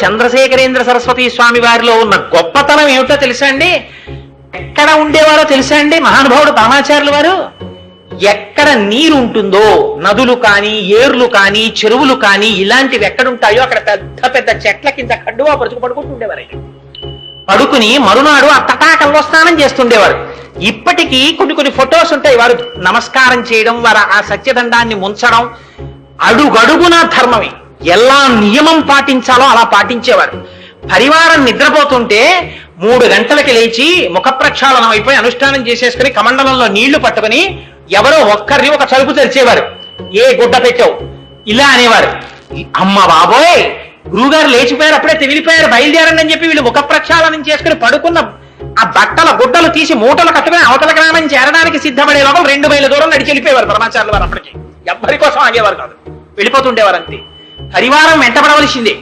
చంద్రశేఖరేంద్ర సరస్వతి స్వామి వారిలో ఉన్న గొప్పతనం ఏమిటో తెలుసా అండి? ఎక్కడ ఉండేవారో తెలుసా అండి మహానుభావుడు పరమాచార్యుల వారు? ఎక్కడ నీరు ఉంటుందో, నదులు కానీ ఏర్లు కానీ చెరువులు కానీ ఇలాంటివి ఎక్కడుంటాయో అక్కడ పెద్ద పెద్ద చెట్ల కింద కడ్డువా పరుచుకు పడుకుంటుండేవారు. పడుకుని మరునాడు ఆ తటాకంలో స్నానం చేస్తుండేవారు. ఇప్పటికీ కొన్ని ఫొటోస్ ఉంటాయి. వారు నమస్కారం చేయడం, వారు ఆ సత్యదండాన్ని ముంచడం అడుగడుగున ధర్మమే. ఎలా నియమం పాటించాలో అలా పాటించేవారు. పరివారం నిద్రపోతుంటే 3 గంటలకి లేచి ముఖ ప్రక్షాళనం అయిపోయి అనుష్ఠానం చేసేసుకుని కమండలంలో నీళ్లు పట్టుకుని ఎవరో ఒక్కరిని ఒక చలుపు తెరిచేవారు. ఏ గుడ్డ పెట్టావు ఇలా అనేవారు. అమ్మ బాబోయ్, గురువుగారు లేచిపోయారు, అప్పుడే తెగిలిపోయారు, బయలుదేరండి అని చెప్పి వీళ్ళు ముఖ ప్రక్షాళనం చేసుకుని పడుకున్న ఆ బట్టల గుడ్డలు తీసి మూటలు కట్టుకుని అవతల గ్రామం చేరడానికి సిద్ధపడే లోపల 2 మైళ్ళ దూరం నడిచి వెళ్ళిపోయేవారు పరమాచార్యుల వారు. అప్పటికి ఎవ్వరి కోసం ఆగేవారు కాదు, వెళ్ళిపోతుండేవారు అంతే. పరివారం వెంటబడవలసిందే.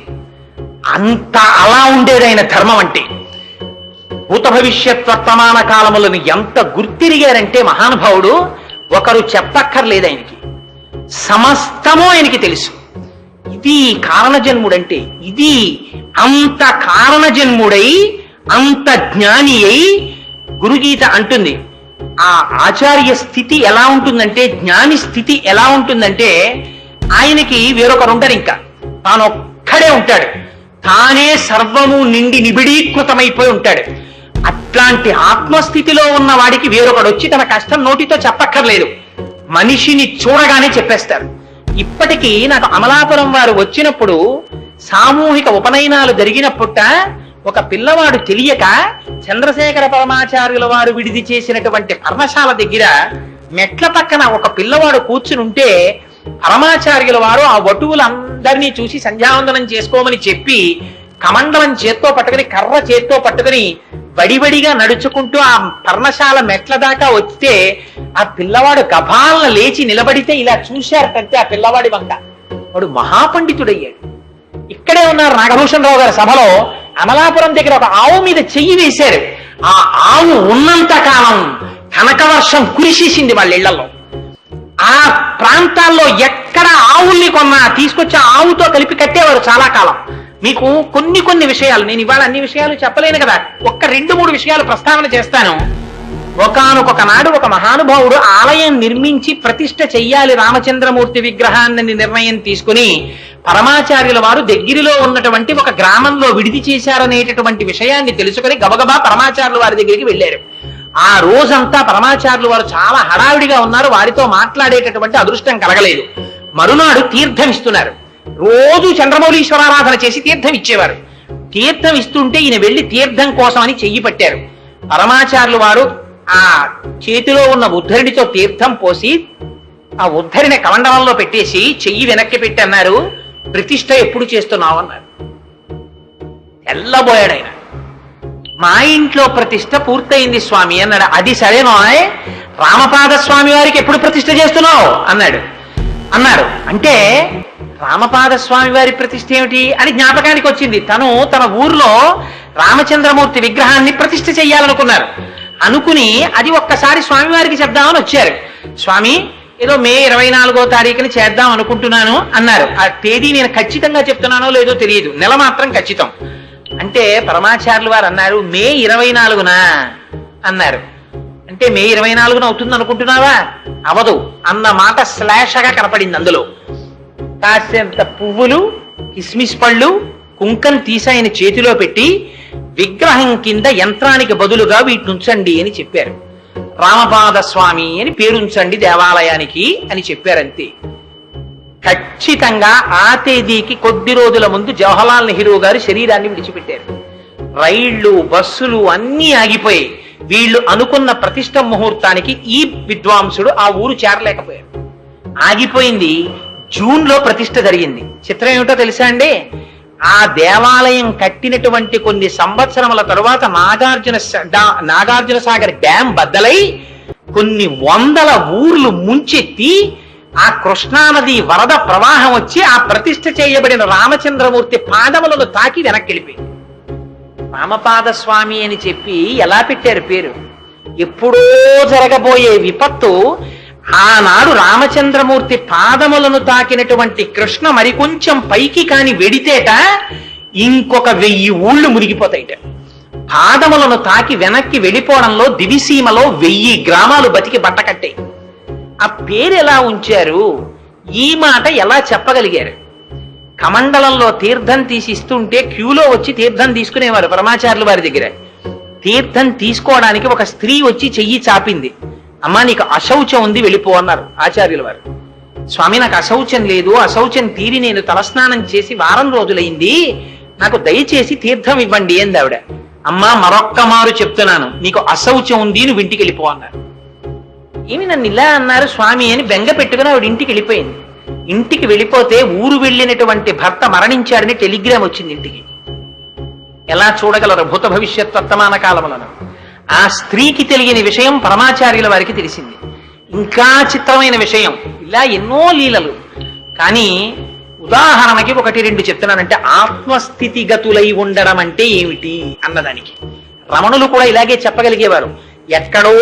అంత అలా ఉండేదైన ధర్మం అంటే. భూత భవిష్యత్ వర్తమాన కాలములను ఎంత గుర్తిరిగారంటే మహానుభావుడు, ఒకరు చెప్పక్కర్లేదు ఆయనకి, సమస్తము ఆయనకి తెలుసు. ఇది కారణజన్ముడంటే. ఇది అంత కారణజన్ముడై అంత జ్ఞాని అయి గురుగీత అంటుంది. ఆ ఆచార్య స్థితి ఎలా ఉంటుందంటే, జ్ఞాని స్థితి ఎలా ఉంటుందంటే, ఆయనకి వేరొకరు ఉంటారు, ఇంకా తానొక్కడే ఉంటాడు, తానే సర్వము నిండి నిబిడీకృతమైపోయి ఉంటాడు. అట్లాంటి ఆత్మస్థితిలో ఉన్న వాడికి వేరొకడు వచ్చి తన కష్టం నోటితో చెప్పక్కర్లేదు, మనిషిని చూడగానే చెప్పేస్తారు. ఇప్పటికీ నాకు అమలాపురం వారు వచ్చినప్పుడు సామూహిక ఉపనయనాలు జరిగినప్పుట ఒక పిల్లవాడు తెలియక చంద్రశేఖర పరమాచార్యుల వారు విడిది చేసినటువంటి పర్ణశాల దగ్గర మెట్ల పక్కన ఒక పిల్లవాడు కూర్చుని ఉంటే పరమాచార్యుల వారు ఆ వటువులందరినీ చూసి సంధ్యావందనం చేసుకోమని చెప్పి కమండలం చేత్తో పట్టుకుని కర్ర చేత్తో పట్టుకుని వడివడిగా నడుచుకుంటూ ఆ పర్ణశాల మెట్ల దాకా వస్తే ఆ పిల్లవాడు గభాలను లేచి నిలబడితే ఇలా చూశారటంటే ఆ పిల్లవాడి వంక. వాడు మహాపండితుడయ్యాడు. ఇక్కడే ఉన్నారు నాగభూషణ్ రావు గారి సభలో. అమలాపురం దగ్గర ఒక ఆవు మీద చెయ్యి వేశారు. ఆ ఆవు ఉన్నంత కాలం కనకవర్షం కురిసేసింది వాళ్ళ ఇళ్లలో. ఆ ప్రాంతాల్లో ఎక్కడ ఆవుల్ని కొన్నా తీసుకొచ్చి ఆవుతో కలిపి కట్టేవారు చాలా కాలం. మీకు కొన్ని విషయాలు, నేను ఇవాళ అన్ని విషయాలు చెప్పలేను కదా, 1-2-3 విషయాలు ప్రస్తావన చేస్తాను. ఒకానొక నాడు ఒక మహానుభావుడు ఆలయం నిర్మించి ప్రతిష్ఠ చెయ్యాలి రామచంద్రమూర్తి విగ్రహాన్ని నిర్ణయం తీసుకుని పరమాచార్యుల వారు దగ్గరలో ఉన్నటువంటి ఒక గ్రామంలో విడిది చేశారనేటటువంటి విషయాన్ని తెలుసుకుని గబగబా పరమాచార్యుల వారి దగ్గరికి వెళ్ళారు. ఆ రోజంతా పరమాచార్యులు వారు చాలా హడావిడిగా ఉన్నారు, వారితో మాట్లాడేటటువంటి అదృష్టం కలగలేదు. మరునాడు తీర్థం ఇస్తున్నారు. రోజు చంద్రమౌళీశ్వరారాధన చేసి తీర్థం ఇచ్చేవారు. తీర్థం ఇస్తుంటే ఈయన వెళ్లి తీర్థం కోసం అని చెయ్యి పట్టారు. పరమాచార్యులు వారు ఆ చేతిలో ఉన్న ఉద్ధరిణితో తీర్థం పోసి ఆ ఉద్ధరిని కమండలంలో పెట్టేసి చెయ్యి వెనక్కి పెట్టి అన్నారు, ప్రతిష్ఠ ఎప్పుడు చేస్తున్నావు అన్నారు. తెల్లబోయాడు ఆయన. మా ఇంట్లో ప్రతిష్ఠ పూర్తయింది స్వామి అన్నాడు. అది సరేనో, రామపాద స్వామి వారికి ఎప్పుడు ప్రతిష్ఠ చేస్తున్నావు అన్నారు. అంటే రామపాద స్వామి వారి ప్రతిష్ఠ ఏమిటి అని జ్ఞాపకానికి వచ్చింది. తన ఊర్లో రామచంద్రమూర్తి విగ్రహాన్ని ప్రతిష్ఠ చెయ్యాలనుకున్నారు. అనుకుని అది ఒక్కసారి స్వామివారికి చెప్దామని వచ్చారు. స్వామి, ఏదో మే 24వ తారీఖుని చేద్దాం అనుకుంటున్నాను అన్నారు. ఆ తేదీ నేను ఖచ్చితంగా చెప్తున్నానో లేదో తెలియదు, నెల మాత్రం ఖచ్చితం. అంటే పరమాచార్యులు వారు అన్నారు, మే 24న అన్నారు. అంటే మే 24న అవుతుంది అనుకుంటున్నావా? అవదు అన్న మాట శ్లేషగా కనపడింది. అందులో కాసేంత పువ్వులు, కిస్మిస్ పళ్ళు, కుంకం తీసి ఆయన చేతిలో పెట్టి విగ్రహం కింద యంత్రానికి బదులుగా వీటిని ఉంచండి అని చెప్పారు. రామపాద స్వామి అని పేరుంచండి దేవాలయానికి అని చెప్పారంతే. ఖచ్చితంగా ఆ తేదీకి కొద్ది రోజుల ముందు జవహర్లాల్ నెహ్రూ గారు శరీరాన్ని విడిచిపెట్టారు. రైళ్లు, బస్సులు అన్నీ ఆగిపోయాయి. వీళ్ళు అనుకున్న ప్రతిష్ఠ ముహూర్తానికి ఈ విద్వాంసుడు ఆ ఊరు చేరలేకపోయారు. ఆగిపోయింది. జూన్లో ప్రతిష్ఠ జరిగింది. చిత్రం ఏమిటో తెలుసా అండి? ఆ దేవాలయం కట్టినటువంటి కొన్ని సంవత్సరముల తరువాత నాగార్జున సాగర్ డ్యాం బద్దలై కొన్ని వందల ఊర్లు ముంచెత్తి ఆ కృష్ణానది వరద ప్రవాహం వచ్చి ఆ ప్రతిష్ఠ చేయబడిన రామచంద్రమూర్తి పాదములను తాకి వెనక్కి వెళ్ళిపోయింది. రామపాద స్వామి అని చెప్పి ఎలా పెట్టారు పేరు? ఎప్పుడో జరగబోయే విపత్తు ఆనాడు రామచంద్రమూర్తి పాదములను తాకినటువంటి కృష్ణ మరికొంచెం పైకి కాని వెడితేట ఇంకొక 1000 ఊళ్ళు మునిగిపోతాయిట. పాదములను తాకి వెనక్కి వెళ్ళిపోవడంలో దివిసీమలో 1000 గ్రామాలు బతికి బట్టకట్టాయి. ఆ పేరు ఎలా ఉంచారు, ఈ మాట ఎలా చెప్పగలిగారు? కమండలంలో తీర్థం తీసి ఇస్తుంటే క్యూలో వచ్చి తీర్థం తీసుకునేవారు పరమాచార్యుల వారి దగ్గర. తీర్థం తీసుకోవడానికి ఒక స్త్రీ వచ్చి చెయ్యి చాపింది. అమ్మా, నీకు అశౌచం ఉంది, వెళ్ళిపో అన్నారు ఆచార్యుల వారు. స్వామి, నాకు అశౌచం లేదు, అశౌచం తీరి నేను తలస్నానం చేసి వారం రోజులైంది, నాకు దయచేసి తీర్థం ఇవ్వండి అంది ఆవిడ. అమ్మా, మరొక్క మారు చెప్తున్నాను, నీకు అశౌచం ఉంది, నువ్వు ఇంటికి వెళ్ళిపో అన్నారు. ఏమి నన్ను ఇలా అన్నారు స్వామి అని బెంగ పెట్టుకుని ఆవిడ ఇంటికి వెళ్ళిపోయింది. ఇంటికి వెళ్ళిపోతే ఊరు వెళ్ళినటువంటి భర్త మరణించాడని టెలిగ్రామ్ వచ్చింది ఇంటికి. ఎలా చూడగలరు భూత భవిష్యత్ వర్తమాన కాలములను? ఆ స్త్రీకి తెలియని విషయం పరమాచార్యుల వారికి తెలిసింది. ఇంకా చిత్రమైన విషయం, ఇలా ఎన్నో లీలలు. కానీ ఉదాహరణకి 1-2 చెప్తున్నానంటే, ఆత్మస్థితిగతులై ఉండడం అంటే ఏమిటి అన్నదానికి రమణులు కూడా ఇలాగే చెప్పగలిగేవారు. ఎక్కడో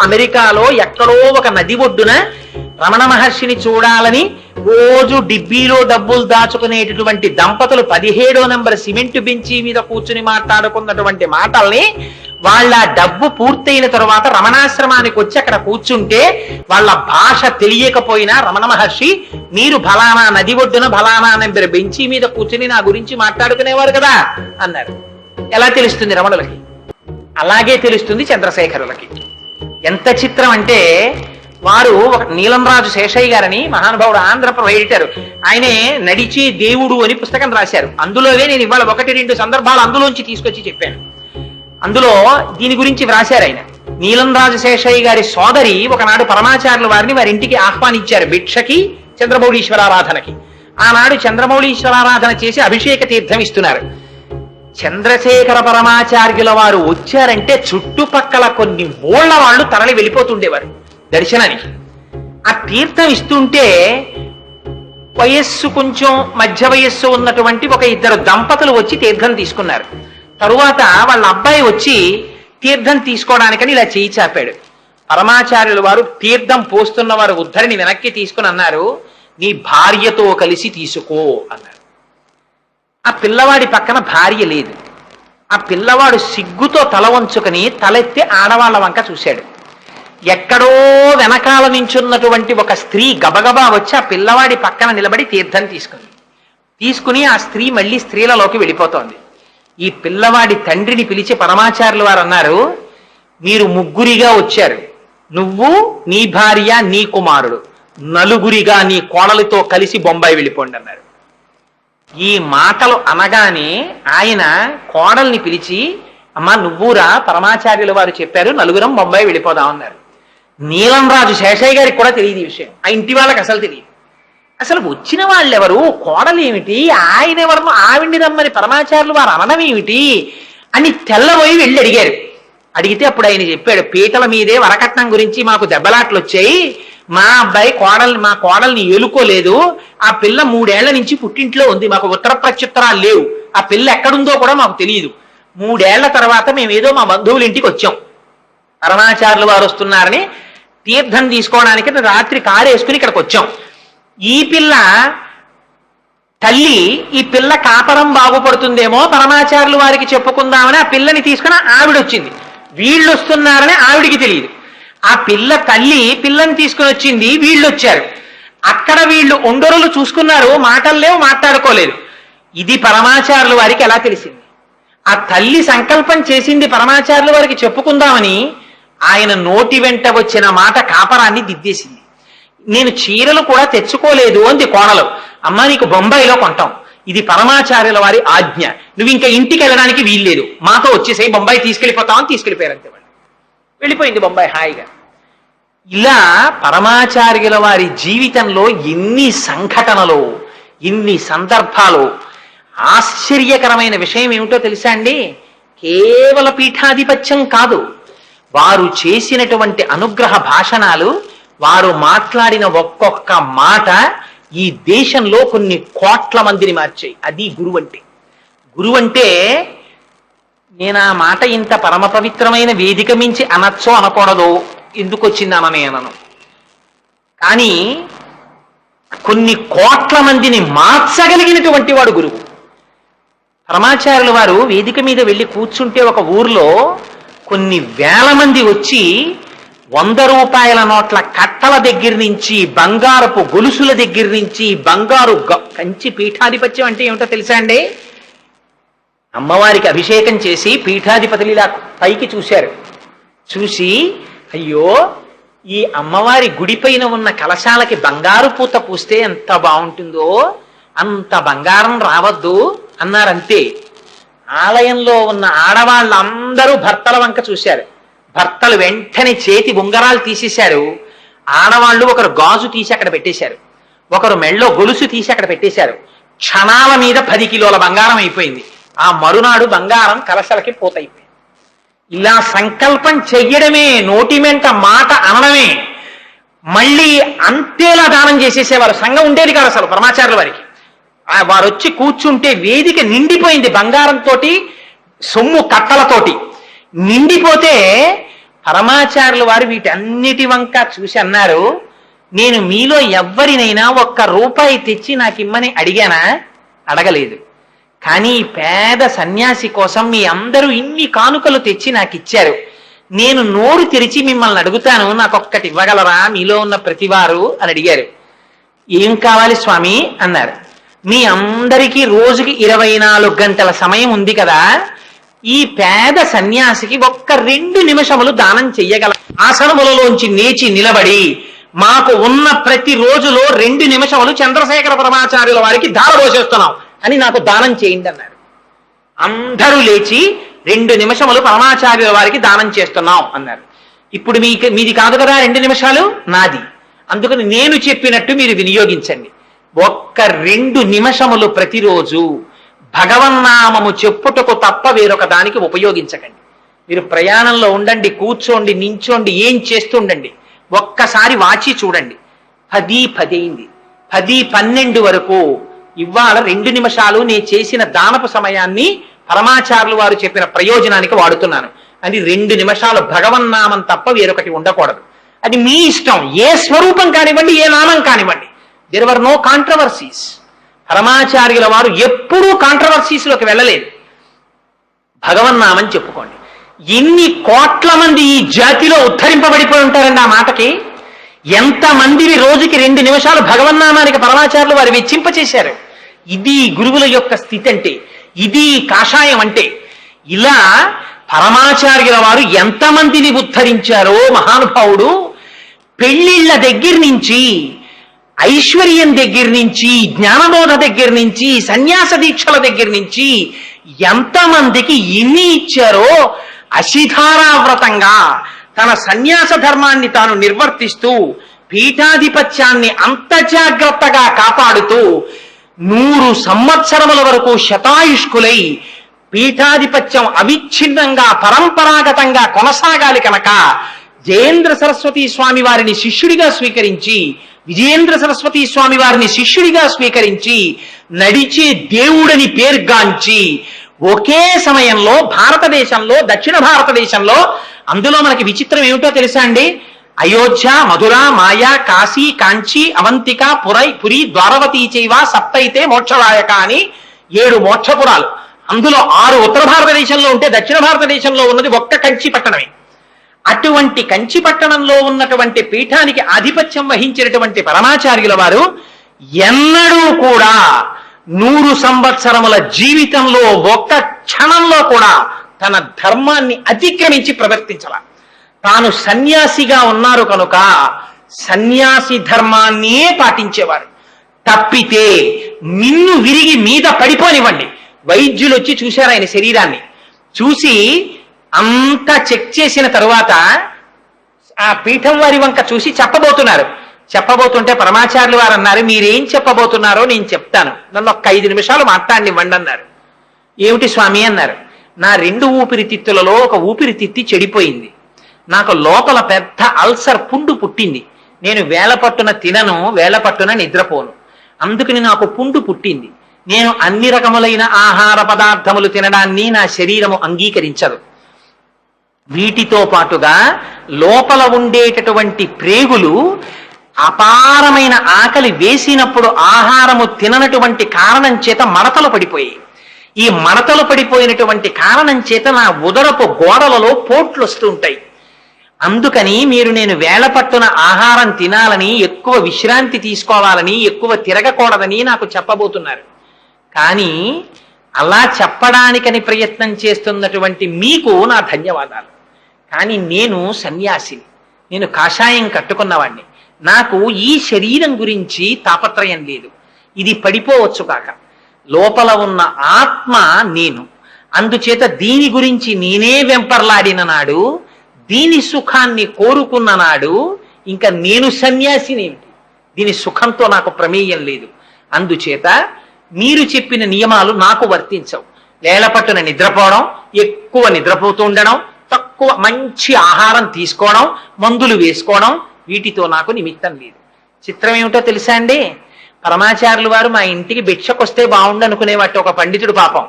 అమెరికాలో ఎక్కడో ఒక నది ఒడ్డున రమణ మహర్షిని చూడాలని రోజు డిబ్బీలో డబ్బులు దాచుకునేటటువంటి దంపతులు 17వ నెంబర్ సిమెంట్ బెంచీ మీద కూర్చుని మాట్లాడుకున్నటువంటి మాటల్ని వాళ్ళ డబ్బు పూర్తయిన తరువాత రమణాశ్రమానికి వచ్చి అక్కడ కూర్చుంటే వాళ్ళ భాష తెలియకపోయినా రమణ మహర్షి, మీరు ఫలానా నది ఒడ్డున ఫలానా నెంబర్ బెంచీ మీద కూర్చుని నా గురించి మాట్లాడుకునేవారు కదా అన్నారు. ఎలా తెలుస్తుంది రమణులకి? అలాగే తెలుస్తుంది చంద్రశేఖరులకి. ఎంత చిత్రం అంటే, వారు ఒక నీలంరాజు శేషయ్య గారని మహానుభావుడు, ఆంధ్రప్రభ ఎడిటర్, ఆయనే నడిచే దేవుడు అని పుస్తకం రాశారు. అందులోనే నేను ఇవాళ 1-2 సందర్భాలు అందులోంచి తీసుకొచ్చి చెప్పాను. అందులో దీని గురించి వ్రాశారు ఆయన. నీలంరాజు శేషయ్య గారి సోదరి ఒకనాడు పరమాచార్యుల వారిని వారి ఇంటికి ఆహ్వానించారు భిక్షకి, చంద్రమౌళీశ్వరారాధనకి. ఆనాడు చంద్రమౌళీశ్వరారాధన చేసి అభిషేక తీర్థం ఇస్తున్నారు. చంద్రశేఖర పరమాచార్యుల వారు వచ్చారంటే చుట్టుపక్కల కొన్ని ఊళ్ళ వాళ్ళు తరలి వెళ్ళిపోతుండేవారు దర్శనానికి. ఆ తీర్థం ఇస్తుంటే వయస్సు కొంచెం మధ్య వయస్సు ఉన్నటువంటి ఒక 2 దంపతులు వచ్చి తీర్థం తీసుకున్నారు. తరువాత వాళ్ళ అబ్బాయి వచ్చి తీర్థం తీసుకోవడానికని ఇలా చేయి చాపాడు. పరమాచార్యుల వారు తీర్థం పోస్తున్న వారు ఉద్ధరిని వెనక్కి తీసుకుని అన్నారు, నీ భార్యతో కలిసి తీసుకో అన్నారు. ఆ పిల్లవాడి పక్కన భార్య లేదు. ఆ పిల్లవాడు సిగ్గుతో తల వంచుకొని తలెత్తి ఆడవాళ్ల వంక చూశాడు. ఎక్కడో వెనకాల నించున్నటువంటి ఒక స్త్రీ గబగబా వచ్చి ఆ పిల్లవాడి పక్కన నిలబడి తీర్థం తీసుకుని ఆ స్త్రీ మళ్ళీ స్త్రీలలోకి వెళ్ళిపోతోంది. ఈ పిల్లవాడి తండ్రిని పిలిచి పరమాచార్యుల వారు అన్నారు, మీరు 3గురిగా వచ్చారు, నువ్వు, నీ భార్య, నీ కుమారుడు, 4గురిగా నీ కోడలితో కలిసి బొంబాయి వెళ్ళిపోండి అన్నారు. ఈ మాటలు అనగానే ఆయన కోడల్ని పిలిచి, అమ్మా నువ్వురా, పరమాచార్యుల వారు చెప్పారు 4గురం బొంబాయి వెళ్ళిపోదామన్నారు. నీలంరాజు శేషయ్య గారికి కూడా తెలియదు ఈ విషయం, ఆ ఇంటి వాళ్ళకి అసలు తెలియదు. అసలు వచ్చిన వాళ్ళెవరు, కోడలు ఏమిటి, ఆయన ఎవరు, ఆవిడ్ని రమ్మని పరమాచార్యులు వారు అనడం ఏమిటి అని తెల్లబోయి వెళ్ళి అడిగారు. అడిగితే అప్పుడు ఆయన చెప్పాడు, పీటల మీదే వరకట్నం గురించి మాకు దెబ్బలాట్లు వచ్చాయి, మా అబ్బాయి మా కోడల్ని ఏలుకోలేదు, ఆ పిల్ల 3 ఏళ్ల నుంచి పుట్టింట్లో ఉంది, మాకు ఉత్తర ప్రత్యుత్తరాలు లేవు, ఆ పిల్ల ఎక్కడుందో కూడా మాకు తెలియదు. 3 ఏళ్ల తర్వాత మేమేదో మా బంధువుల ఇంటికి వచ్చాం, పరమాచార్యులు వారు వస్తున్నారని తీర్థం తీసుకోవడానికి రాత్రి కారు వేసుకుని ఇక్కడికి వచ్చాం. ఈ పిల్ల తల్లి, ఈ పిల్ల కాపరం బాగుపడుతుందేమో పరమాచార్యులు వారికి చెప్పుకుందామని ఆ పిల్లని తీసుకుని ఆవిడొచ్చింది, వీళ్ళు వస్తున్నారని ఆవిడికి తెలియదు. ఆ పిల్ల తల్లి పిల్లని తీసుకుని వచ్చింది, వీళ్ళు వచ్చారు. అక్కడ వీళ్ళు ఒండరులు చూసుకున్నారు, మాటలు లేవు, మాట్లాడుకోలేదు. ఇది పరమాచార్యుల వారికి ఎలా తెలిసింది? ఆ తల్లి సంకల్పం చేసింది పరమాచార్యుల వారికి చెప్పుకుందామని, ఆయన నోటి వెంట వచ్చిన మాట కాపరాన్ని దిద్దేసింది. నేను చీరలు కూడా తెచ్చుకోలేదు అంది కోడలు. అమ్మ నీకు బొంబాయిలో కొంటాం, ఇది పరమాచార్యుల వారి ఆజ్ఞ, నువ్వు ఇంకా ఇంటికి వెళ్ళడానికి వీల్లేదు, మాతో వచ్చేసాయి, బొంబాయి తీసుకెళ్ళిపోతామని తీసుకెళ్ళిపోయారు. అంతే వాళ్ళు వెళ్ళిపోయింది బొంబాయి హాయిగా. ఇలా పరమాచార్యుల వారి జీవితంలో ఎన్ని సంఘటనలు, ఎన్ని సందర్భాలు. ఆశ్చర్యకరమైన విషయం ఏమిటో తెలుసా అండి? కేవల పీఠాధిపత్యం కాదు, వారు చేసినటువంటి అనుగ్రహ భాషణాలు, వారు మాట్లాడిన ఒక్కొక్క మాట ఈ దేశంలో కొన్ని కోట్ల మందిని మార్చాయి. అది గురువు అంటే. గురువు అంటే, నేను ఆ మాట ఇంత పరమ పవిత్రమైన వేదిక మించి అనొచ్చో అనకూడదో, ఎందుకు వచ్చిందానని అనను, కానీ కొన్ని కోట్ల మందిని మార్చగలిగినటువంటి వాడు గురువు. పరమాచార్యుల వారు వేదిక మీద వెళ్ళి కూర్చుంటే ఒక ఊర్లో కొన్ని వేల మంది వచ్చి 100 రూపాయల నోట్ల కట్టల దగ్గర నుంచి, బంగారపు గొలుసుల దగ్గర నుంచి, బంగారు కంచి పీఠాధిపత్యం అంటే ఏమిటో తెలుసా అండి? అమ్మవారికి అభిషేకం చేసి పీఠాధిపతులు ఇలా పైకి చూశారు. చూసి, అయ్యో ఈ అమ్మవారి గుడిపైన ఉన్న కలశాలకి బంగారు పూత పూస్తే ఎంత బాగుంటుందో, అంత బంగారం రావద్దు అన్నారంతే. ఆలయంలో ఉన్న ఆడవాళ్ళందరూ భర్తల వంక చూశారు. భర్తలు వెంటనే చేతి ఉంగరాలు తీసేశారు. ఆడవాళ్ళు ఒకరు గాజు తీసి అక్కడ పెట్టేశారు, ఒకరు మెళ్ళో గొలుసు తీసి అక్కడ పెట్టేశారు. క్షణాల మీద 10 కిలోల బంగారం అయిపోయింది. ఆ మరునాడు బంగారం కలశలకి పూతయిపోయింది. ఇలా సంకల్పం చెయ్యడమే, నోటి మెంట మాట అనడమే, మళ్ళీ అంతేలా దానం చేసేసేవారు. సంఘం ఉండేది కాదు అసలు పరమాచార్యుల వారికి. వారు వచ్చి కూర్చుంటే వేదిక నిండిపోయింది బంగారంతో, సొమ్ము కట్టలతోటి నిండిపోతే పరమాచార్యుల వారు వీటన్నిటి వంక చూసి అన్నారు, నేను మీలో ఎవ్వరినైనా 1 రూపాయి తెచ్చి నాకు ఇమ్మని అడిగానా? అడగలేదు. కానీ పేద సన్యాసి కోసం మీ అందరూ ఇన్ని కానుకలు తెచ్చి నాకు ఇచ్చారు. నేను నోరు తెరిచి మిమ్మల్ని అడుగుతాను, నాకు ఒక్కటి ఇవ్వగలరా మీలో ఉన్న ప్రతివారు అని అడిగారు. ఏం కావాలి స్వామి అన్నారు. మీ అందరికీ రోజుకి 24 గంటల సమయం ఉంది కదా, ఈ పేద సన్యాసికి 2 నిమిషములు దానం చెయ్యగల. ఆసనములలోంచి లేచి నిలబడి మాకు ఉన్న ప్రతి రోజులో 2 నిమిషములు చంద్రశేఖర పరమాచార్యుల వారికి ధారపోసేస్తున్నాం అని నాకు దానం చేయండి అన్నారు. అందరూ లేచి 2 నిమిషములు పరమాచార్యుల వారికి దానం చేస్తున్నాం అన్నారు. ఇప్పుడు మీది కాదు కదా 2 నిమిషాలు, నాది. అందుకని నేను చెప్పినట్టు మీరు వినియోగించండి. 2 నిమిషములు ప్రతిరోజు భగవన్నామము చెప్పుటకు తప్ప వేరొక దానికి ఉపయోగించకండి. మీరు ప్రయాణంలో ఉండండి, కూర్చోండి, నించోండి, ఏం చేస్తుండండి, ఒక్కసారి వాచి చూడండి. 10:10 అయింది. 10:12 వరకు ఇవాళ 2 నిమిషాలు నేను చేసిన దానపు సమయాన్ని పరమాచార్యులు వారు చెప్పిన ప్రయోజనానికి వాడుతున్నాను అని 2 నిమిషాలు భగవన్నామం తప్ప వేరొకటి ఉండకూడదు. అది మీ ఇష్టం, ఏ స్వరూపం కానివ్వండి, ఏ నామం కానివ్వండి. There were no controversies. పరమాచార్యుల వారు ఎప్పుడూ కాంట్రవర్సీస్లోకి వెళ్ళలేదు. భగవన్నామం చెప్పుకోండి. ఎన్ని కోట్ల మంది ఈ జాతిలో ఉద్ధరింపబడిపోయి ఉంటారండి ఆ మాటకి. ఎంతమందిని రోజుకి 2 నిమిషాలు భగవన్నామానికి పరమాచార్యులు వారు వెచ్చింపచేశారు. ఇది గురువుల యొక్క స్థితి అంటే, ఇది కాషాయం అంటే. ఇలా పరమాచార్యుల వారు ఎంతమందిని ఉద్ధరించారో మహానుభావుడు. పెళ్లిళ్ల దగ్గర నుంచి, ఐశ్వర్యం దగ్గర నుంచి, జ్ఞానబోధ దగ్గర నుంచి, సన్యాస దీక్షల దగ్గర నుంచి ఎంతమందికి ఇన్ని ఇచ్చారో అశిధారావ్రతంగా తన సన్యాస ధర్మాన్ని తాను నిర్వర్తిస్తూ పీఠాధిపత్యాన్ని అంత జాగ్రత్తగా కాపాడుతూ 100 సంవత్సరముల వరకు శతాయుష్కులై పీఠాధిపత్యం అవిచ్ఛిన్నంగా పరంపరాగతంగా కొనసాగాలి కనుక జయేంద్ర సరస్వతి స్వామి వారిని శిష్యుడిగా స్వీకరించి, విజయేంద్ర సరస్వతి స్వామి వారిని శిష్యుడిగా స్వీకరించి, నడిచే దేవుడని పేర్గాంచి ఒకే సమయంలో భారతదేశంలో, దక్షిణ భారతదేశంలో, అందులో మనకి విచిత్రం ఏమిటో తెలుసా అండి? అయోధ్య, మధుర, మాయా, కాశీ, కాంచి, అవంతిక, పురి, ద్వారవతీ చైవ సప్తైతే మోక్షదాయక అని 7 మోక్షపురాలు. అందులో 6 ఉత్తర భారతదేశంలో ఉంటే దక్షిణ భారతదేశంలో ఉన్నది ఒక్క కంచి పట్టణమే. అటువంటి కంచి పట్టణంలో ఉన్నటువంటి పీఠానికి ఆధిపత్యం వహించినటువంటి పరమాచార్యుల వారు ఎన్నడూ కూడా 100 సంవత్సరముల జీవితంలో ఒక్క క్షణంలో కూడా తన ధర్మాన్ని అతిక్రమించి ప్రవర్తించాల. తాను సన్యాసిగా ఉన్నారు కనుక సన్యాసి ధర్మాన్నే పాటించేవారు. తప్పితే నిన్ను విరిగి మీద పడిపోనివ్వండి. వైద్యులు వచ్చి చూశారు ఆయన శరీరాన్ని. చూసి అంతా చెక్ చేసిన తరువాత ఆ పీఠం వారి వంక చూసి చెప్పబోతుంటే పరమాచార్యులు వారు అన్నారు, మీరేం చెప్పబోతున్నారో నేను చెప్తాను, నన్ను ఒక్క 5 నిమిషాలు మాట్లాడినివ్వండి అన్నారు. ఏమిటి స్వామి అన్నారు. నా 2 ఊపిరితిత్తులలో ఒక ఊపిరితిత్తి చెడిపోయింది. నాకు లోపల పెద్ద అల్సర్ పుండు పుట్టింది. నేను వేళపట్టున తినను, వేళపట్టున నిద్రపోను. అందుకని నాకు పుండు పుట్టింది. నేను అన్ని రకములైన ఆహార పదార్థములు తినడాన్ని నా శరీరము అంగీకరించదు. వీటితో పాటుగా లోపల ఉండేటటువంటి ప్రేగులు అపారమైన ఆకలి వేసినప్పుడు ఆహారము తిననటువంటి కారణం చేత మడతలు పడిపోయాయి. ఈ మడతలు పడిపోయినటువంటి కారణం చేత నా ఉదరపు గోడలలో పోట్లు వస్తూ ఉంటాయి. అందుకని మీరు నేను వేళ పట్టున ఆహారం తినాలని, ఎక్కువ విశ్రాంతి తీసుకోవాలని, ఎక్కువ తిరగకూడదని నాకు చెప్పబోతున్నారు. కానీ అలా చెప్పడానికని ప్రయత్నం చేస్తున్నటువంటి మీకు నా ధన్యవాదాలు. కానీ నేను సన్యాసిని, నేను కాషాయం కట్టుకున్నవాణ్ణి. నాకు ఈ శరీరం గురించి తాపత్రయం లేదు. ఇది పడిపోవచ్చు కాక, లోపల ఉన్న ఆత్మ నేను. అందుచేత దీని గురించి నేనే వెంపర్లాడిన నాడు, దీని సుఖాన్ని కోరుకున్న నాడు ఇంకా నేను సన్యాసినేమిటి? దీని సుఖంతో నాకు ప్రమేయం లేదు. అందుచేత మీరు చెప్పిన నియమాలు నాకు వర్తించవు. వేళపట్టున నిద్రపోవడం, ఎక్కువ నిద్రపోతూ ఉండడం, తక్కువ మంచి ఆహారం తీసుకోవడం, మందులు వేసుకోవడం, వీటితో నాకు నిమిత్తం లేదు. చిత్రం ఏమిటో తెలుసా అండి? పరమాచార్యులు వారు మా ఇంటికి భిక్షకొస్తే బాగుండు అనుకునేవాటి ఒక పండితుడు పాపం.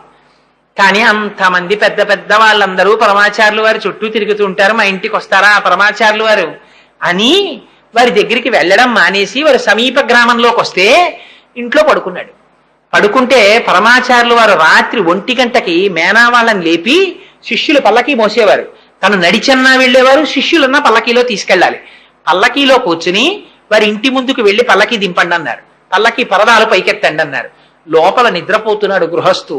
కానీ అంతమంది పెద్ద పెద్ద వాళ్ళందరూ పరమాచార్యులు వారు చుట్టూ తిరుగుతూ ఉంటారు, మా ఇంటికి వస్తారా ఆ పరమాచార్యులు వారు అని వారి దగ్గరికి వెళ్ళడం మానేసి వారు సమీప గ్రామంలోకి వస్తే ఇంట్లో పడుకున్నాడు. పడుకుంటే పరమాచార్యులు వారు రాత్రి 1 గంటకి మేనా వాళ్ళని లేపి శిష్యులు పల్లకీ మోసేవారు. తను నడిచన్నా వెళ్ళేవారు, శిష్యులన్నా పల్లకీలో తీసుకెళ్ళాలి. పల్లకీలో కూర్చుని వారి ఇంటి ముందుకు వెళ్ళి పల్లకీ దింపండి అన్నారు. పల్లకీ పరదాలు పైకెత్తండి అన్నారు. లోపల నిద్రపోతున్నాడు గృహస్థు.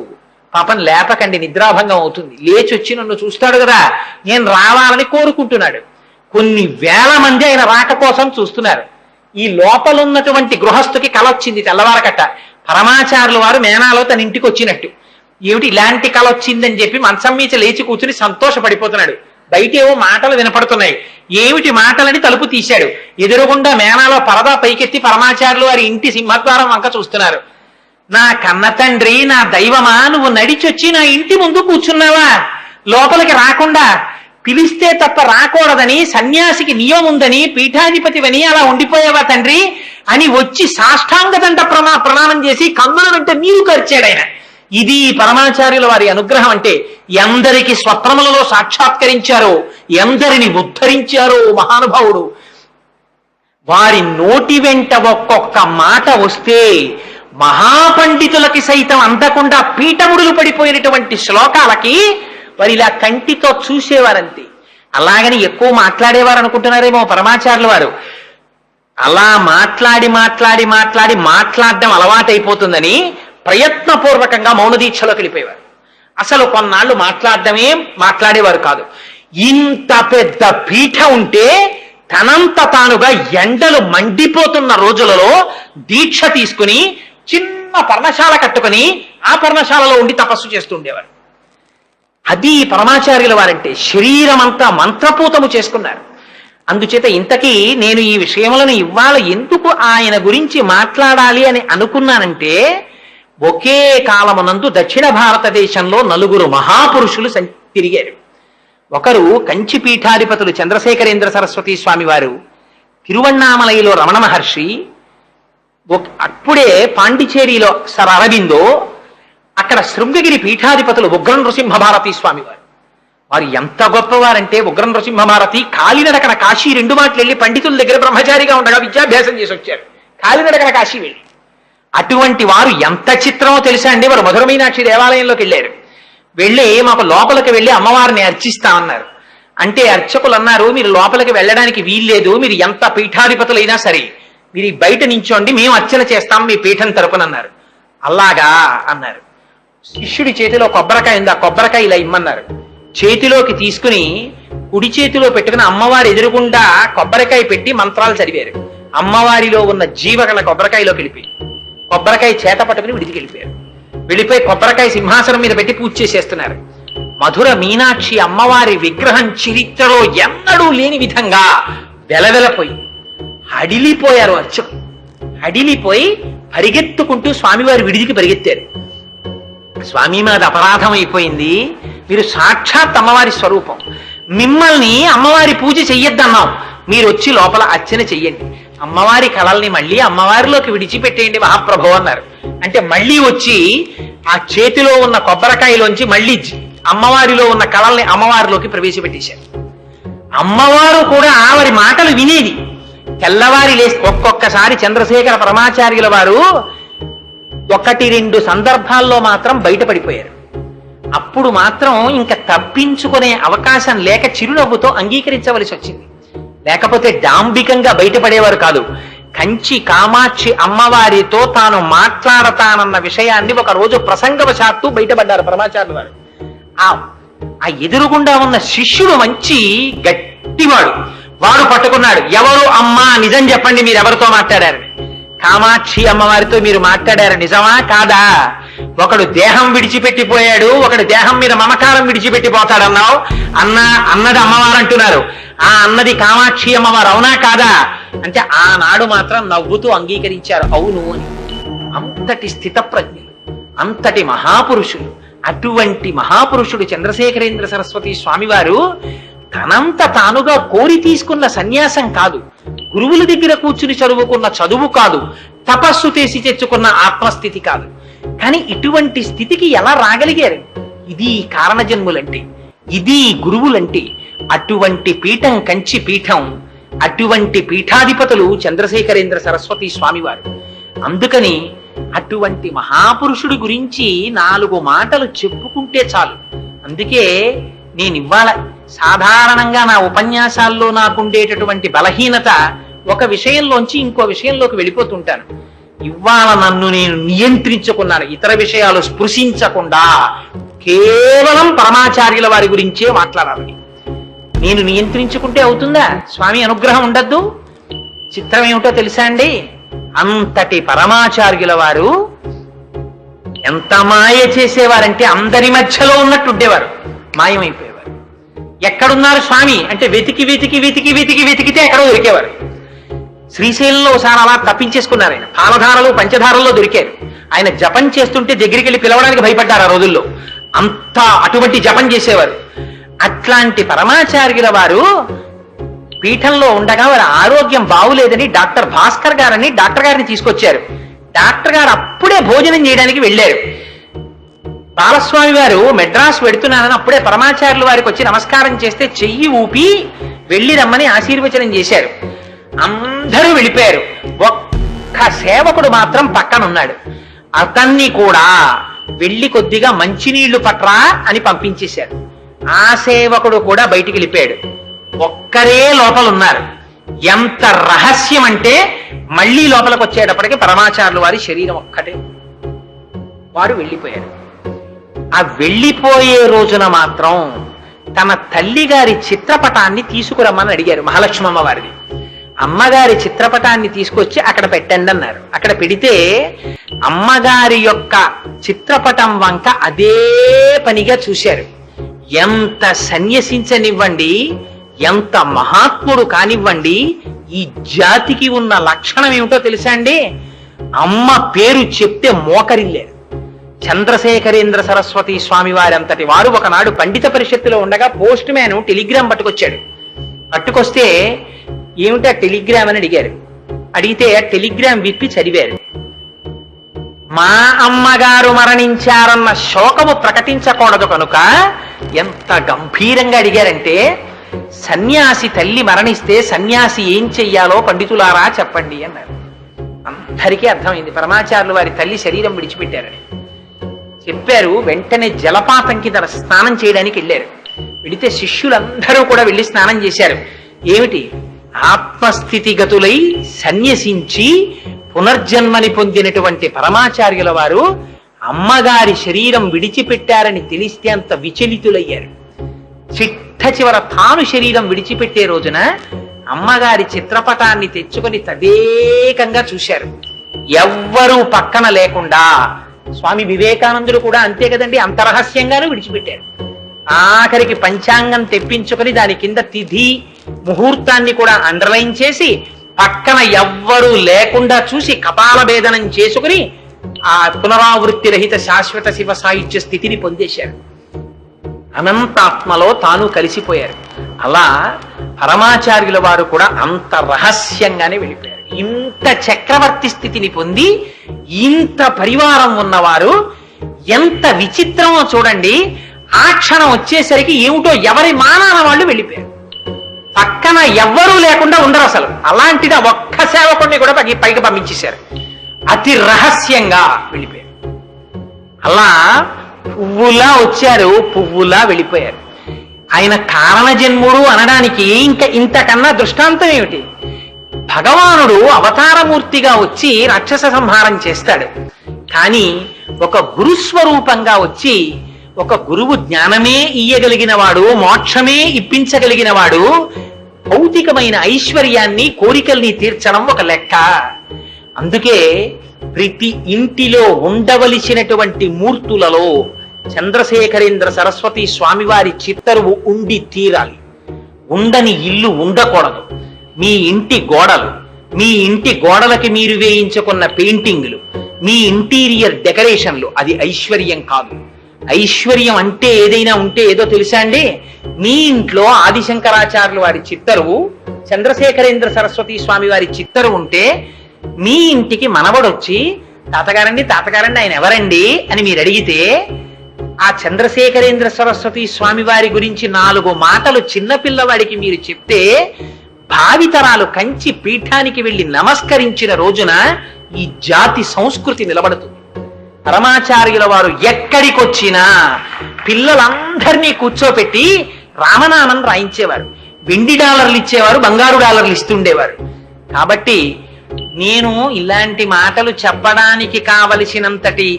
పాపం లేపకండి, నిద్రాభంగం అవుతుంది. లేచి వచ్చి నన్ను చూస్తాడు కదా, నేను రావాలని కోరుకుంటున్నాడు. కొన్ని వేల మంది ఆయన రాక కోసం చూస్తున్నారు. ఈ లోపల ఉన్నటువంటి గృహస్థుకి కల వచ్చింది తెల్లవారకట్ట. పరమాచార్యులు వారు మేనాలో తన ఇంటికి వచ్చినట్టు. ఏమిటి ఇలాంటి కల వచ్చిందని చెప్పి మంచం మీద లేచి కూర్చుని సంతోషపడిపోతున్నాడు. బయట ఏవో మాటలు వినపడుతున్నాయి. ఏమిటి మాటలని తలుపు తీశాడు. ఎదురుగుండా మేనాలో పరదా పైకెత్తి పరమాచార్యులు వారి ఇంటి సింహద్వారం వంక చూస్తున్నారు. నా కన్న తండ్రి, నా దైవమా, నువ్వు నడిచొచ్చి నా ఇంటి ముందు కూర్చున్నావా? లోపలికి రాకుండా పిలిస్తే తప్ప రాకూడదని సన్యాసికి నియమం ఉందని పీఠాధిపతివని అలా ఉండిపోయావా తండ్రి అని వచ్చి సాష్టాంగదండ ప్రణామం చేసి కన్నుల వెంట నీరు ఖర్చాడు ఆయన. ఇది పరమాచార్యుల వారి అనుగ్రహం అంటే. ఎందరికి స్వప్నములలో సాక్షాత్కరించారో, ఎందరిని ఉద్ధరించారో మహానుభావుడు. వారి నోటి వెంట ఒక్కొక్క మాట వస్తే మహాపండితులకి సైతం అందకుండా పీఠముడులు పడిపోయినటువంటి శ్లోకాలకి వారు ఇలా కంటితో చూసేవారంతే. అలాగని ఎక్కువ మాట్లాడేవారు అనుకుంటున్నారేమో పరమాచార్యుల వారు. అలా మాట్లాడడం అలవాటైపోతుందని ప్రయత్నపూర్వకంగా మౌన దీక్షలోకి వెళ్ళిపోయేవారు. అసలు కొన్నాళ్ళు మాట్లాడేవారు కాదు. ఇంత పెద్ద పీఠ ఉంటే తనంత తానుగా ఎండలు మండిపోతున్న రోజులలో దీక్ష తీసుకుని చిన్న పర్ణశాల కట్టుకుని ఆ పర్ణశాలలో ఉండి తపస్సు చేస్తుండేవారు. అది పరమాచార్యుల వారంటే. శరీరం అంతా మంత్రపూతము చేసుకున్నారు. అందుచేత ఇంతకీ నేను ఈ విషయములను ఇవాళ ఎందుకు ఆయన గురించి మాట్లాడాలి అని అనుకున్నానంటే, ఒకే కాలమునందు దక్షిణ భారతదేశంలో 4 మహాపురుషులు తిరిగారు. ఒకరు కంచి పీఠాధిపతులు చంద్రశేఖరేంద్ర సరస్వతి స్వామి వారు, తిరువణ్ణామలైలో రమణ మహర్షి, అప్పుడే పాండిచేరిలో సర్ అరబిందో, అక్కడ శృంగగిరి పీఠాధిపతులు ఉగ్ర నృసింహ భారతీ స్వామి వారు. వారు ఎంత గొప్పవారంటే ఉగ్ర నృసింహ భారతి కాలినడకన కాశీ 2 మాటలు వెళ్ళి పండితుల దగ్గర బ్రహ్మచారిగా ఉండగా విద్యాభ్యాసం చేసి వచ్చారు. కాలినడకన కాశీ వెళ్ళి. అటువంటి వారు ఎంత చిత్రమో తెలుసా అండి. వారు మధుర మీనాక్షి దేవాలయంలోకి వెళ్ళారు. వెళ్ళి మాకు లోపలికి వెళ్ళి అమ్మవారిని అర్చిస్తామన్నారు. అంటే అర్చకులు అన్నారు, మీరు లోపలికి వెళ్ళడానికి వీల్లేదు, మీరు ఎంత పీఠాధిపతులైనా సరే మీరు బయట నించోండి, మేము అర్చన చేస్తాం మీ పీఠం తరపునన్నారు. అలాగా అన్నారు. శిష్యుడి చేతిలో కొబ్బరికాయ ఉంది, ఆ కొబ్బరికాయ ఇలా ఇమ్మన్నారు. చేతిలోకి తీసుకుని కుడి చేతిలో పెట్టుకుని అమ్మవారి ఎదురుగుండా కొబ్బరికాయ పెట్టి మంత్రాలు చదివారు. అమ్మవారిలో ఉన్న జీవగల కొబ్బరికాయలోకి వెళ్ళిపోయి కొబ్బరికాయ చేత పట్టుకుని విడికి వెళ్ళిపోయారు. వెళ్ళిపోయి కొబ్బరికాయ సింహాసనం మీద పెట్టి పూజ చేసేస్తున్నారు. మధుర మీనాక్షి అమ్మవారి విగ్రహం చరిత్రలో ఎన్నడూ లేని విధంగా వెలవెలపోయి హడిలిపోయారు అర్చకులు. హడిలిపోయి పరిగెత్తుకుంటూ స్వామివారి విడిదికి పరిగెత్తారు. స్వామి మాది అపరాధం అయిపోయింది, మీరు సాక్షాత్ అమ్మవారి స్వరూపం, మిమ్మల్ని అమ్మవారి పూజ చెయ్యొద్దన్నాం, మీరు వచ్చి లోపల అర్చన చెయ్యండి, అమ్మవారి కళల్ని మళ్ళీ అమ్మవారిలోకి విడిచిపెట్టేయండి మహాప్రభు అన్నారు. అంటే మళ్ళీ వచ్చి ఆ చేతిలో ఉన్న కొబ్బరికాయలోంచి మళ్ళీ అమ్మవారిలో ఉన్న కళల్ని అమ్మవారిలోకి ప్రవేశపెట్టేశారు. అమ్మవారు కూడా ఆవిడ మాటలు వినేది. తెల్లవారి లేసి ఒక్కొక్కసారి చంద్రశేఖర పరమాచార్యుల వారు 1-2 సందర్భాల్లో మాత్రం బయటపడిపోయారు. అప్పుడు మాత్రం ఇంకా తప్పించుకునే అవకాశం లేక చిరునవ్వుతో అంగీకరించవలసి వచ్చింది. లేకపోతే డాంబికంగా బయటపడేవారు కాదు. కంచి కామాక్షి అమ్మవారితో తాను మాట్లాడతానన్న విషయాన్ని ఒక రోజు ప్రసంగవశాత్తు బయటపడ్డారు పరమాచార్యులు వారు. ఆ ఎదురుగుండా ఉన్న శిష్యుడు మంచి గట్టివాడు. వాడు పట్టుకున్నాడు, ఎవరు అమ్మా నిజం చెప్పండి, మీరు ఎవరితో మాట్లాడారని. కామాక్షి అమ్మవారితో మీరు మాట్లాడారు, నిజమా కాదా? ఒకడు దేహం విడిచిపెట్టిపోయాడు, ఒకడు దేహం మీద మమకారం విడిచిపెట్టిపోతాడన్నావు. అన్నది అమ్మవారు అంటున్నారు, ఆ అన్నది కామాక్షి అమ్మవారు, అవునా కాదా అంటే ఆనాడు మాత్రం నవ్వుతూ అంగీకరించారు అవును అని. అంతటి స్థితప్రజ్ఞులు, అంతటి మహాపురుషులు. అటువంటి మహాపురుషుడు చంద్రశేఖరేంద్ర సరస్వతి స్వామివారు తనంత తానుగా కోరి తీసుకున్న సన్యాసం కాదు, గురువుల దగ్గర కూర్చుని చదువుకున్న చదువు కాదు, తపస్సు చేసి తెచ్చుకున్న ఆత్మస్థితి కాదు. కానీ ఇటువంటి స్థితికి ఎలా రాగలిగారు? ఇది కారణజన్ములంటే, ఇది గురువులంటే. అటువంటి పీఠం కంచి పీఠం, అటువంటి పీఠాధిపతులు చంద్రశేఖరేంద్ర సరస్వతి స్వామివారు. అందుకని అటువంటి మహాపురుషుడి గురించి 4 మాటలు చెప్పుకుంటే చాలు. అందుకే నేను ఇవాళ సాధారణంగా నా ఉపన్యాసాల్లో నాకుండేటటువంటి బలహీనత, ఒక విషయంలోంచి ఇంకో విషయంలోకి వెళ్ళిపోతుంటాను. ఇవాళ నన్ను నేను నియంత్రించుకున్నాను, ఇతర విషయాలు స్పృశించకుండా కేవలం పరమాచార్యుల వారి గురించే మాట్లాడాలని. నేను నియంత్రించుకుంటే అవుతుందా? స్వామి అనుగ్రహం ఉండద్దు. చిత్రం ఏమిటో తెలుసా అండి, అంతటి పరమాచార్యుల వారు ఎంత మాయ చేసేవారంటే అందరి మధ్యలో ఉన్నట్టు ఉండేవారు, మాయమైపోయేవారు. ఎక్కడున్నారు స్వామి అంటే వెతికి వెతికి వెతికి వెతికి వెతికితే ఎక్కడో దొరికేవారు. శ్రీశైలంలో ఒకసారి అలా తప్పించేసుకున్నారు. ఆయన పాలధారలు పంచధారల్లో దొరికారు. ఆయన జపం చేస్తుంటే దగ్గరికి వెళ్ళి పిలవడానికి భయపడ్డారు ఆ రోజుల్లో. అంతా అటువంటి జపం చేసేవారు. అట్లాంటి పరమాచార్యుల వారు పీఠంలో ఉండగా వారి ఆరోగ్యం బాగులేదని డాక్టర్ భాస్కర్ గారని డాక్టర్ గారిని తీసుకొచ్చారు. డాక్టర్ గారు అప్పుడే భోజనం చేయడానికి వెళ్ళారు. బాలస్వామి వారు మెడ్రాస్ వెడుతున్నానని అప్పుడే పరమాచార్యుల వారికి వచ్చి నమస్కారం చేస్తే చెయ్యి ఊపి వెళ్ళి రమ్మని ఆశీర్వచనం చేశారు. అందరూ వెళ్ళిపోయారు. ఒక్క సేవకుడు మాత్రం పక్కనున్నాడు. అతన్ని కూడా వెళ్ళి కొద్దిగా మంచినీళ్లు పట్రా అని పంపించేశారు. ఆ సేవకుడు కూడా బయటికి వెళ్ళిపోయాడు. ఒక్కరే లోపల ఉన్నారు. ఎంత రహస్యం అంటే మళ్ళీ లోపలికి వచ్చేటప్పటికి పరమాచార్యుల వారి శరీరం ఒక్కటే. వారు వెళ్ళిపోయారు. ఆ వెళ్ళిపోయే రోజున మాత్రం తన తల్లి గారి చిత్రపటాన్ని తీసుకురమ్మని అడిగారు, మహాలక్ష్మమ్మ వారిది. అమ్మగారి చిత్రపటాన్ని తీసుకొచ్చి అక్కడ పెట్టండి అన్నారు. అక్కడ పెడితే అమ్మగారి యొక్క చిత్రపటం వంక అదే పనిగా చూశారు. ఎంత సన్యసించనివ్వండి, ఎంత మహాత్ముడు కానివ్వండి, ఈ జాతికి ఉన్న లక్షణం ఏమిటో తెలుసా అండి? అమ్మ పేరు చెప్తే మోకరిల్లేరు. చంద్రశేఖరేంద్ర సరస్వతి స్వామి వారి అంతటి వారు ఒకనాడు పండిత పరిషత్తులో ఉండగా పోస్ట్ మ్యాన్ టెలిగ్రామ్ పట్టుకొచ్చాడు. పట్టుకొస్తే ఏమిటా టెలిగ్రామ్ అని అడిగారు. అడిగితే టెలిగ్రామ్ విప్పి చదివారు. మా అమ్మగారు మరణించారన్న శోకము ప్రకటించకూడదు కనుక ఎంత గంభీరంగా అడిగారంటే, సన్యాసి తల్లి మరణిస్తే సన్యాసి ఏం చెయ్యాలో పండితులారా చెప్పండి అన్నారు. అందరికీ అర్థమైంది పరమాచార్యులు వారి తల్లి శరీరం విడిచిపెట్టారని. చెప్పారు. వెంటనే జలపాతం కింద స్నానం చేయడానికి వెళ్ళారు. వెళితే శిష్యులందరూ కూడా వెళ్ళి స్నానం చేశారు. ఏమిటి? ఆత్మస్థితిగతులై సన్యసించి పునర్జన్మని పొందినటువంటి పరమాచార్యుల వారు అమ్మగారి శరీరం విడిచిపెట్టారని తెలిస్తే అంత విచలితులయ్యారు. చిట్ట చివర తాను శరీరం విడిచిపెట్టే రోజున అమ్మగారి చిత్రపటాన్ని తెచ్చుకొని తదేకంగా చూశారు. ఎవ్వరూ పక్కన లేకుండా. స్వామి వివేకానందుడు కూడా అంతే కదండి, అంత రహస్యంగానూ విడిచిపెట్టారు. ఆఖరికి పంచాంగం తెప్పించుకొని దాని కింద తిథి ముహూర్తాన్ని కూడా అండర్లైన్ చేసి పక్కన ఎవ్వరూ లేకుండా చూసి కపాల భేదనం చేసుకుని ఆ పునరావృత్తి రహిత శాశ్వత శివ సాహిత్య స్థితిని పొందేశారు. అనంతాత్మలో తాను కలిసిపోయారు. అలా పరమాచార్యుల వారు కూడా అంత రహస్యంగానే వెళ్ళిపోయారు. ఇంత చక్రవర్తి స్థితిని పొంది ఇంత పరివారం ఉన్నవారు ఎంత విచిత్రమో చూడండి. ఆ క్షణం వచ్చేసరికి ఏమిటో ఎవరి మానాన వాళ్ళు వెళ్ళిపోయారు. పక్కన ఎవ్వరూ లేకుండా ఉండరు అసలు. అలాంటిది ఒక్క సేవకుడిని కూడా పైకి పంపించేశారు. అతి రహస్యంగా వెళ్ళిపోయారు. అలా పువ్వులా వచ్చారు, పువ్వులా వెళ్ళిపోయారు. ఆయన కారణ జన్ముడు అనడానికి ఇంకా ఇంతకన్నా దృష్టాంతం ఏమిటి? భగవానుడు అవతారమూర్తిగా వచ్చి రాక్షస సంహారం చేస్తాడు. కానీ ఒక గురుస్వరూపంగా వచ్చి, ఒక గురువు జ్ఞానమే ఇయ్యగలిగిన వాడు, మోక్షమే ఇప్పించగలిగిన వాడు, భౌతికమైన ఐశ్వర్యాన్ని కోరికల్ని తీర్చడం ఒక లెక్క. అందుకే ప్రతి ఇంటిలో ఉండవలసినటువంటి మూర్తులలో చంద్రశేఖరేంద్ర సరస్వతి స్వామివారి చిత్తరువు ఉండి తీరాలి. ఉండని ఇల్లు ఉండకూడదు. మీ ఇంటి గోడలు, మీ ఇంటి గోడలకి మీరు వేయించుకున్న పెయింటింగ్లు, మీ ఇంటీరియర్ డెకరేషన్లు, అది ఐశ్వర్యం కాదు. ఐశ్వర్యం అంటే ఏదైనా ఉంటే ఏదో తెలుసా అండి? మీ ఇంట్లో ఆదిశంకరాచార్యులు వారి చిత్తరువు, చంద్రశేఖరేంద్ర సరస్వతి స్వామి వారి చిత్తరువు ఉంటే, మీ ఇంటికి మనవడొచ్చి తాతగారండి ఆయన ఎవరండి అని మీరు అడిగితే, ఆ చంద్రశేఖరేంద్ర సరస్వతి స్వామి వారి గురించి 4 మాటలు చిన్నపిల్లవాడికి మీరు చెప్తే, భావితరాలు కంచి పీఠానికి వెళ్లి నమస్కరించిన రోజున ఈ జాతి సంస్కృతి నిలబడుతుంది. పరమాచార్యుల వారు ఎక్కడికొచ్చినా పిల్లలందరినీ కూర్చోపెట్టి రామనామం రాయించేవారు. వెండి డాలర్లు ఇచ్చేవారు, బంగారు డాలర్లు ఇస్తుండేవారు. కాబట్టి నేను ఇలాంటి మాటలు చెప్పడానికి కావలసినంతటి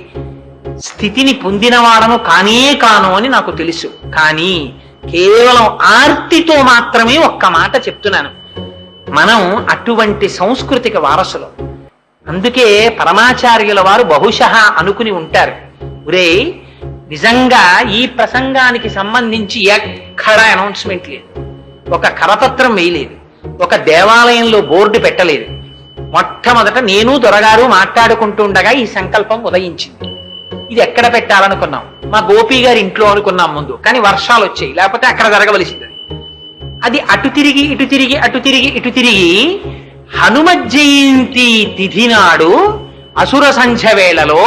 స్థితిని పొందినవాడను కాను అని నాకు తెలుసు. కానీ కేవలం ఆర్తితో మాత్రమే ఒక్క మాట చెప్తున్నాను. మనం అటువంటి సంస్కృతికి వారసులు. అందుకే పరమాచార్యుల వారు బహుశః అనుకుని ఉంటారు, ఒరే నిజంగా ఈ ప్రసంగానికి సంబంధించి ఎక్కడ అనౌన్స్మెంట్ లేదు, ఒక కరపత్రం వేయలేదు, ఒక దేవాలయంలో బోర్డు పెట్టలేదు. మొట్టమొదట నేను దొరగారు మాట్లాడుకుంటూ ఉండగా ఈ సంకల్పం ఉదయించింది. ఇది ఎక్కడ పెట్టాలనుకున్నాం? మా గోపి గారి ఇంట్లో అనుకున్నాం ముందు, కానీ వర్షాలు వచ్చాయి, లేకపోతే అక్కడ జరగవలసింది. అది అటు తిరిగి ఇటు తిరిగి అటు తిరిగి ఇటు తిరిగి హనుమ జయంతి తిథి నాడు అసుర సంధ్య వేళలో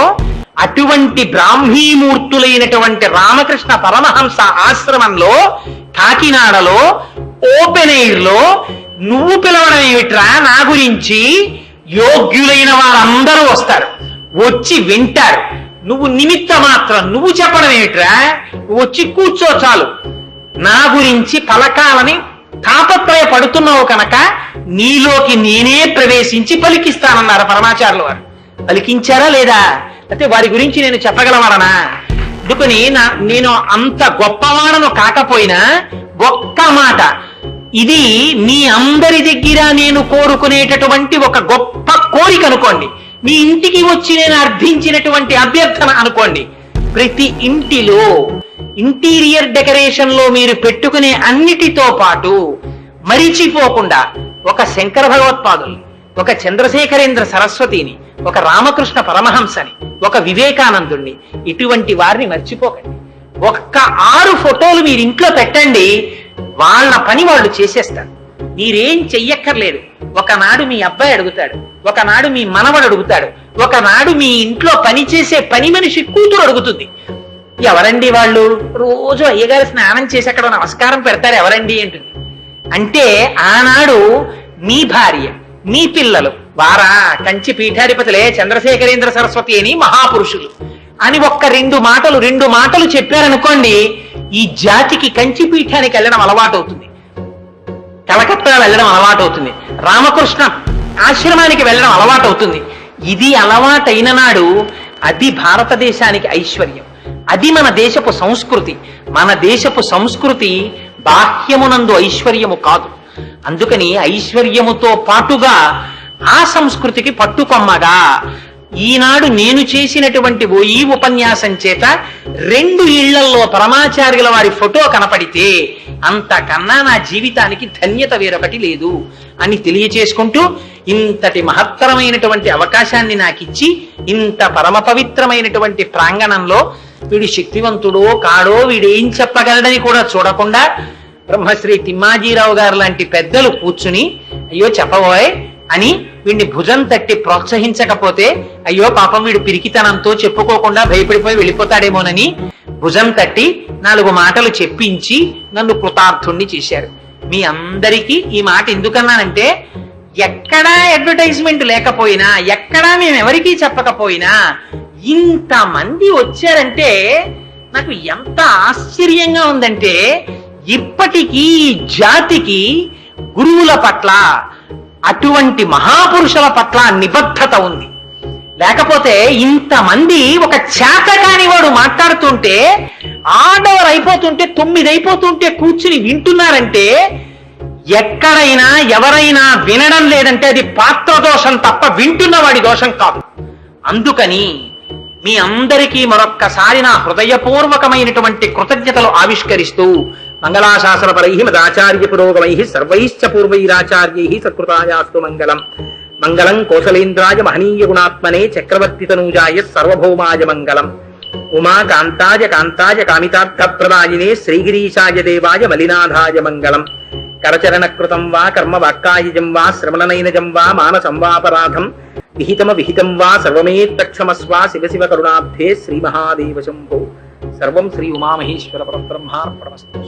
అటువంటి బ్రాహ్మీమూర్తులైనటువంటి రామకృష్ణ పరమహంస ఆశ్రమంలో కాకినాడలో ఓపెన్ ఎయిర్ లో నువ్వు పిలవడం ఏమిట్రా నా గురించి? యోగ్యులైన వారందరూ వస్తారు, వచ్చి వింటారు. నువ్వు నిమిత్త మాత్రం, నువ్వు చెప్పడం ఏమిట్రా? వచ్చి కూర్చో చాలు. నా గురించి పలకాలని తాపత్రయపడుతున్నావు కనుక నీలోకి నేనే ప్రవేశించి పలికిస్తానన్నారు పరమాచార్యుల వారు. పలికించారా లేదా? అయితే వారి గురించి నేను చెప్పగలవాడనా? అందుకని నేను అంత గొప్పవాడను కాకపోయినా ఒక్క మాట, ఇది మీ అందరి దగ్గర నేను కోరుకునేటటువంటి ఒక గొప్ప కోరిక అనుకోండి. మీ ఇంటికి వచ్చి నేను అర్థించినటువంటి అభ్యర్థన అనుకోండి. ప్రతి ఇంటిలో ఇంటీరియర్ డెకరేషన్ లో మీరు పెట్టుకునే అన్నిటితో పాటు మరిచిపోకుండా ఒక శంకర భగవత్పాదుల్ని, ఒక చంద్రశేఖరేంద్ర సరస్వతిని, ఒక రామకృష్ణ పరమహంసని, ఒక వివేకానందుణ్ణి, ఇటువంటి వారిని మర్చిపోకండి. ఒక్క 6 ఫోటోలు మీరు ఇంట్లో పెట్టండి, వాళ్ళ పని వాళ్ళు చేసేస్తారు. మీరేం చెయ్యక్కర్లేదు. ఒకనాడు మీ అబ్బాయి అడుగుతాడు, ఒకనాడు మీ మనవడు అడుగుతాడు, ఒకనాడు మీ ఇంట్లో పనిచేసే పని మనిషి కూతురు అడుగుతుంది, ఎవరండి వాళ్ళు? రోజు అయ్యగారు స్నానం చేసి అక్కడ నమస్కారం పెడతారు, ఎవరండి అంటుంది. అంటే ఆనాడు మీ భార్య, మీ పిల్లలు వారా కంచి పీఠాధిపతులే చంద్రశేఖరేంద్ర సరస్వతి అని మహాపురుషులు అని ఒక్క 2 మాటలు చెప్పారనుకోండి, ఈ జాతికి కంచి పీఠానికి వెళ్ళడం అలవాటు అవుతుంది, కలకత్తా వెళ్ళడం అలవాటు అవుతుంది, రామకృష్ణ ఆశ్రమానికి వెళ్ళడం అలవాటు అవుతుంది. ఇది అలవాటైన నాడు అది భారతదేశానికి ఐశ్వర్యం, అది మన దేశపు సంస్కృతి. మన దేశపు సంస్కృతి బాహ్యమునందు ఐశ్వర్యము కాదు. అందుకని ఐశ్వర్యముతో పాటుగా ఆ సంస్కృతికి పట్టుకొమ్మగా ఈనాడు నేను చేసినటువంటి ఈ ఉపన్యాసం చేత 2 ఇళ్లల్లో పరమాచార్యుల వారి ఫోటో కనపడితే అంతకన్నా నా జీవితానికి ధన్యత వేరొకటి లేదు అని తెలియచేసుకుంటూ, ఇంతటి మహత్తరమైనటువంటి అవకాశాన్ని నాకిచ్చి ఇంత పరమ పవిత్రమైనటువంటి ప్రాంగణంలో వీడు శక్తివంతుడో కాడో, వీడేం చెప్పగలడని కూడా చూడకుండా బ్రహ్మశ్రీ తిమ్మాజీరావు గారు లాంటి పెద్దలు కూర్చుని అయ్యో చెప్పబోయ్ అని వీడిని భుజం తట్టి ప్రోత్సహించకపోతే, అయ్యో పాపం వీడు పిరికితనంతో చెప్పుకోకుండా భయపడిపోయి వెళ్ళిపోతాడేమోనని భుజం తట్టి 4 మాటలు చెప్పించి నన్ను కృతార్థుణ్ణి చేశారు. మీ అందరికీ ఈ మాట ఎందుకన్నానంటే, ఎక్కడా అడ్వర్టైజ్మెంట్ లేకపోయినా, ఎక్కడా మేము ఎవరికీ చెప్పకపోయినా ఇంతమంది వచ్చారంటే నాకు ఎంత ఆశ్చర్యంగా ఉందంటే ఇప్పటికీ ఈ జాతికి గురువుల పట్ల అటువంటి మహాపురుషుల పట్ల నిబద్ధత ఉంది. లేకపోతే ఇంతమంది ఒక చేతకాని వాడు మాట్లాడుతుంటే ఆడవర్ అయిపోతుంటే 9 అయిపోతుంటే కూర్చుని వింటున్నారంటే ఎక్కడైనా ఎవరైనా వినడం లేదంటే అది పాత్ర దోషం తప్ప వింటున్న వాడి దోషం కాదు. అందుకని మీ అందరికీ మరొక్కసారి నా హృదయపూర్వకమైనటువంటి కృతజ్ఞతలు ఆవిష్కరిస్తూ మంగళాశాసనపరై మదాచార్య పురోగమై సర్వైశ్చ పూర్వైరాచార్యై సత్కృతాయాస్తు మంగళం. మంగళం కోసలేంద్రాయ మహనీయ గుణాత్మనే చక్రవర్తి తనూజాయ సర్వభౌమాయ మంగళం. ఉమా కాంతాయ కాంతాయ కామితార్థప్రదాయినే శ్రీగిరీశాయ దేవాయ మలినాథాయ మంగళం. కరచరణకృతం వా కర్మ వాక్కాయజం వా శ్రవణనైనజం వా మానసం వాపరాధం విహితం వా సర్వమేత్తక్షమస్వ శివ శివ కరుణాబ్ధే శ్రీ మహాదేవ శంభో. సర్వం శ్రీ ఉమామహేశ్వర పరబ్రహ్మార్పణమస్తు.